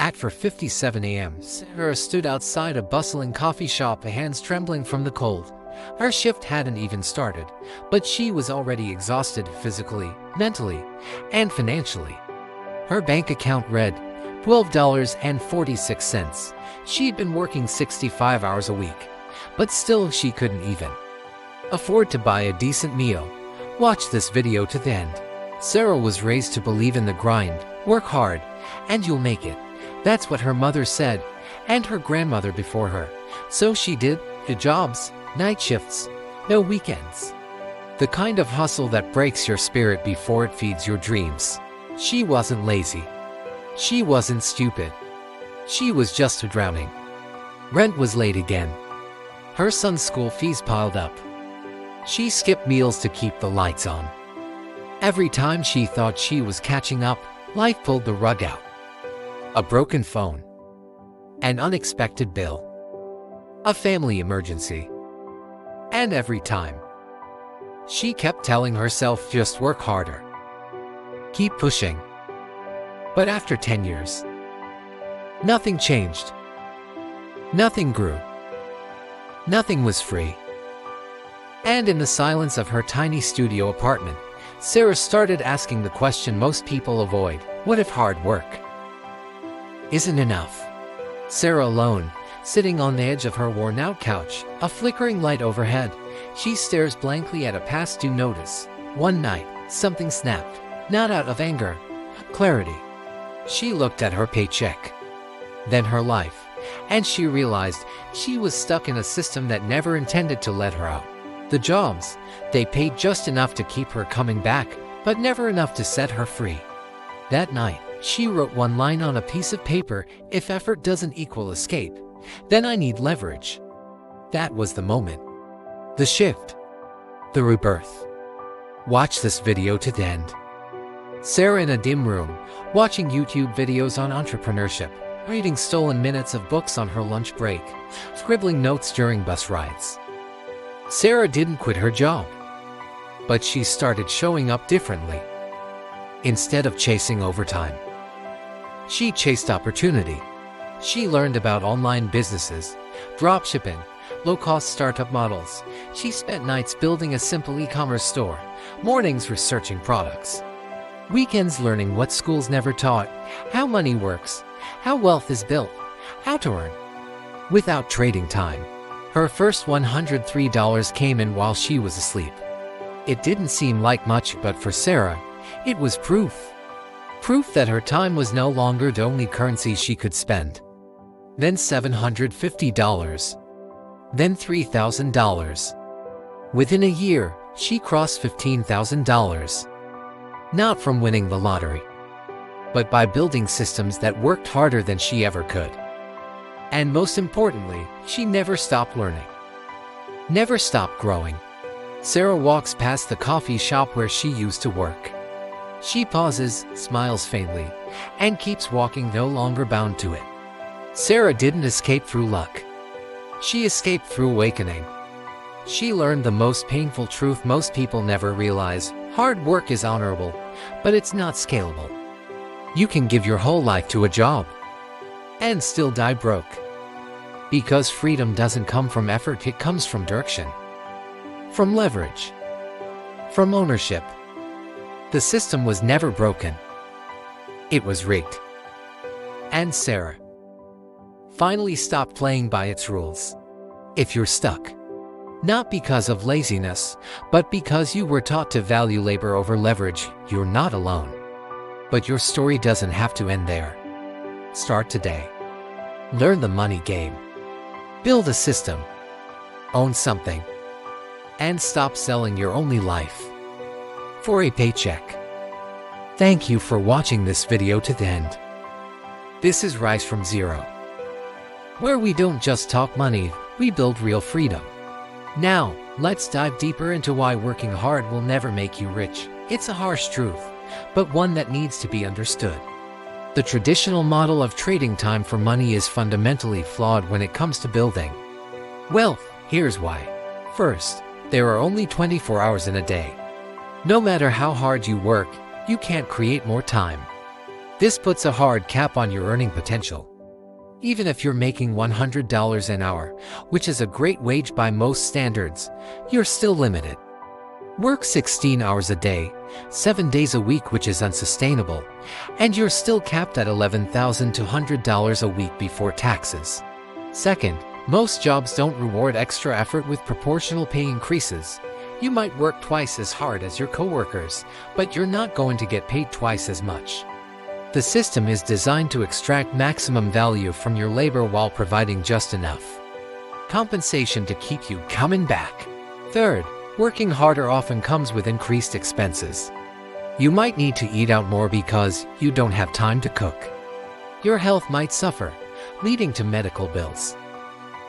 At 4:57 a.m., Sarah stood outside a bustling coffee shop, hands trembling from the cold. Her shift hadn't even started, but she was already exhausted physically, mentally, and financially. Her bank account read $12.46. She'd been working 65 hours a week, but still she couldn't even afford to buy a decent meal. Watch this video to the end. Sarah was raised to believe in the grind, work hard, and you'll make it. That's what her mother said, and her grandmother before her. So she did, the jobs, night shifts, no weekends. The kind of hustle that breaks your spirit before it feeds your dreams. She wasn't lazy. She wasn't stupid. She was just drowning. Rent was late again. Her son's school fees piled up. She skipped meals to keep the lights on. Every time she thought she was catching up, life pulled the rug out. A broken phone. An unexpected bill. A family emergency. And every time, she kept telling herself, just work harder. Keep pushing. But after 10 years, nothing changed. Nothing grew. Nothing was free. And in the silence of her tiny studio apartment, Sarah started asking the question most people avoid: what if hard work isn't enough? Sarah alone, sitting on the edge of her worn-out couch, a flickering light overhead, she stares blankly at a past due notice. One night, something snapped, not out of anger, clarity. She looked at her paycheck, then her life, and she realized she was stuck in a system that never intended to let her out. The jobs, they paid just enough to keep her coming back, but never enough to set her free. That night, she wrote one line on a piece of paper: if effort doesn't equal escape, then I need leverage. That was the moment. The shift. The rebirth. Watch this video to the end. Sarah in a dim room, watching YouTube videos on entrepreneurship, reading stolen minutes of books on her lunch break, scribbling notes during bus rides. Sarah didn't quit her job, but she started showing up differently. Instead of chasing overtime, she chased opportunity. She learned about online businesses, dropshipping, low-cost startup models. She spent nights building a simple e-commerce store, mornings researching products, weekends learning what schools never taught: how money works, how wealth is built, how to earn without trading time. Her first $103 came in while she was asleep. It didn't seem like much, but for Sarah, it was proof. Proof that her time was no longer the only currency she could spend. Then $750. Then $3,000. Within a year, she crossed $15,000. Not from winning the lottery, but by building systems that worked harder than she ever could. And most importantly, she never stopped learning. Never stopped growing. Sarah walks past the coffee shop where she used to work. She pauses, smiles faintly, and keeps walking, no longer bound to it. Sarah didn't escape through luck. She escaped through awakening. She learned the most painful truth most people never realize: hard work is honorable, but it's not scalable. You can give your whole life to a job and still die broke. Because freedom doesn't come from effort, it comes from direction, from leverage, from ownership. The system was never broken. It was rigged. And Sarah finally stopped playing by its rules. If you're stuck, not because of laziness, but because you were taught to value labor over leverage, you're not alone. But your story doesn't have to end there. Start today. Learn the money game. Build a system. Own something. And stop selling your only life for a paycheck. Thank you for watching this video to the end. This is Rise from Zero, where we don't just talk money, we build real freedom. Now, let's dive deeper into why working hard will never make you rich. It's a harsh truth, but one that needs to be understood. The traditional model of trading time for money is fundamentally flawed when it comes to building wealth. Here's why. First, there are only 24 hours in a day. No matter how hard you work, you can't create more time. This puts a hard cap on your earning potential. Even if you're making $100 an hour, which is a great wage by most standards, you're still limited. Work 16 hours a day, 7 days a week, which is unsustainable, and you're still capped at $11,200 a week before taxes. Second, most jobs don't reward extra effort with proportional pay increases. You might work twice as hard as your coworkers, but you're not going to get paid twice as much. The system is designed to extract maximum value from your labor while providing just enough compensation to keep you coming back. Third, working harder often comes with increased expenses. You might need to eat out more because you don't have time to cook. Your health might suffer, leading to medical bills.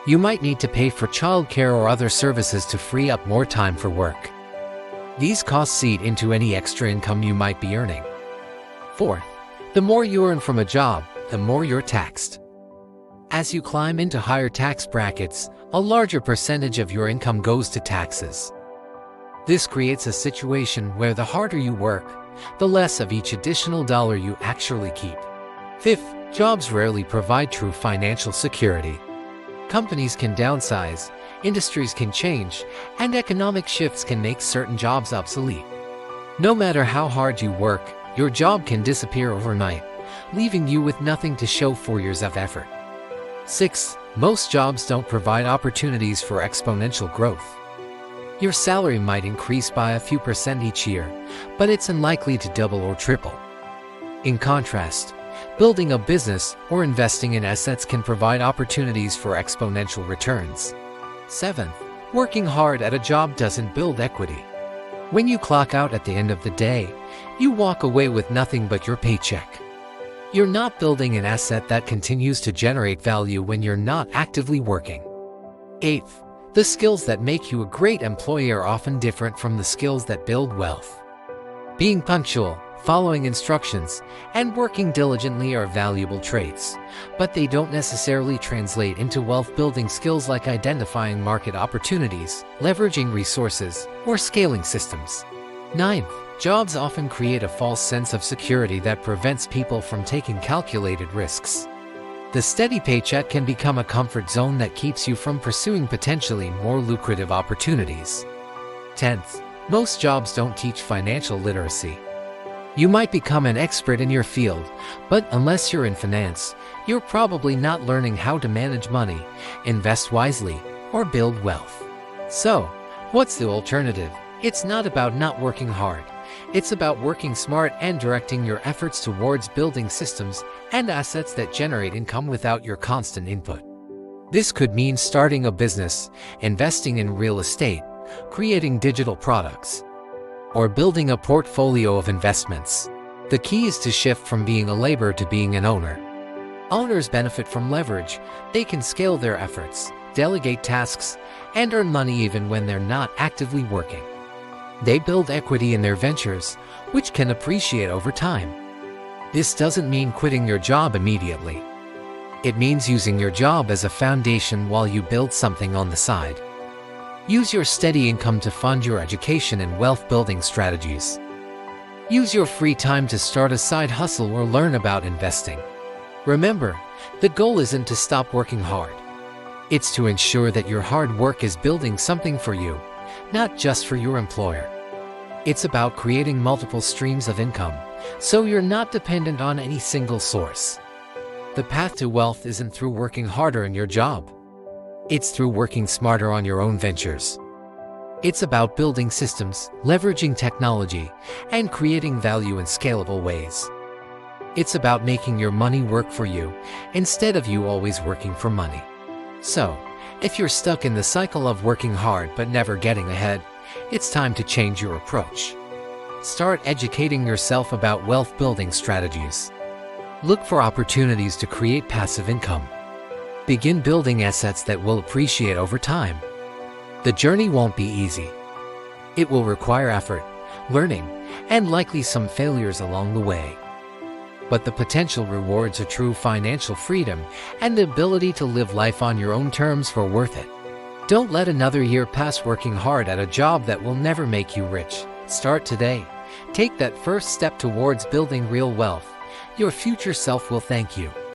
You might need to pay for childcare or other services to free up more time for work. These costs eat into any extra income you might be earning. Fourth, the more you earn from a job, the more you're taxed. As you climb into higher tax brackets, a larger percentage of your income goes to taxes. This creates a situation where the harder you work, the less of each additional dollar you actually keep. Fifth, jobs rarely provide true financial security. Companies can downsize, industries can change, and economic shifts can make certain jobs obsolete. No matter how hard you work, your job can disappear overnight, leaving you with nothing to show for years of effort. Sixth, most jobs don't provide opportunities for exponential growth. Your salary might increase by a few percent each year, but it's unlikely to double or triple. In contrast, building a business or investing in assets can provide opportunities for exponential returns. Seventh, working hard at a job doesn't build equity. When you clock out at the end of the day, you walk away with nothing but your paycheck. You're not building an asset that continues to generate value when you're not actively working. Eighth, the skills that make you a great employee are often different from the skills that build wealth. Being punctual, following instructions, and working diligently are valuable traits, but they don't necessarily translate into wealth-building skills like identifying market opportunities, leveraging resources, or scaling systems. Ninth, jobs often create a false sense of security that prevents people from taking calculated risks. The steady paycheck can become a comfort zone that keeps you from pursuing potentially more lucrative opportunities. 10th, most jobs don't teach financial literacy. You might become an expert in your field, but unless you're in finance, you're probably not learning how to manage money, invest wisely, or build wealth. So, what's the alternative? It's not about not working hard. It's about working smart and directing your efforts towards building systems and assets that generate income without your constant input. This could mean starting a business, investing in real estate, creating digital products, or building a portfolio of investments. The key is to shift from being a laborer to being an owner. Owners benefit from leverage. They can scale their efforts, delegate tasks, and earn money even when they're not actively working. They build equity in their ventures, which can appreciate over time. This doesn't mean quitting your job immediately. It means using your job as a foundation while you build something on the side. Use your steady income to fund your education and wealth-building strategies. Use your free time to start a side hustle or learn about investing. Remember, the goal isn't to stop working hard. It's to ensure that your hard work is building something for you, not just for your employer. It's about creating multiple streams of income, so you're not dependent on any single source. The path to wealth isn't through working harder in your job. It's through working smarter on your own ventures. It's about building systems, leveraging technology, and creating value in scalable ways. It's about making your money work for you, instead of you always working for money. So, if you're stuck in the cycle of working hard but never getting ahead, it's time to change your approach. Start educating yourself about wealth-building strategies. Look for opportunities to create passive income. Begin building assets that will appreciate over time. The journey won't be easy. It will require effort, learning, and likely some failures along the way. But the potential rewards are true financial freedom and the ability to live life on your own terms are worth it. Don't let another year pass working hard at a job that will never make you rich. Start today. Take that first step towards building real wealth. Your future self will thank you.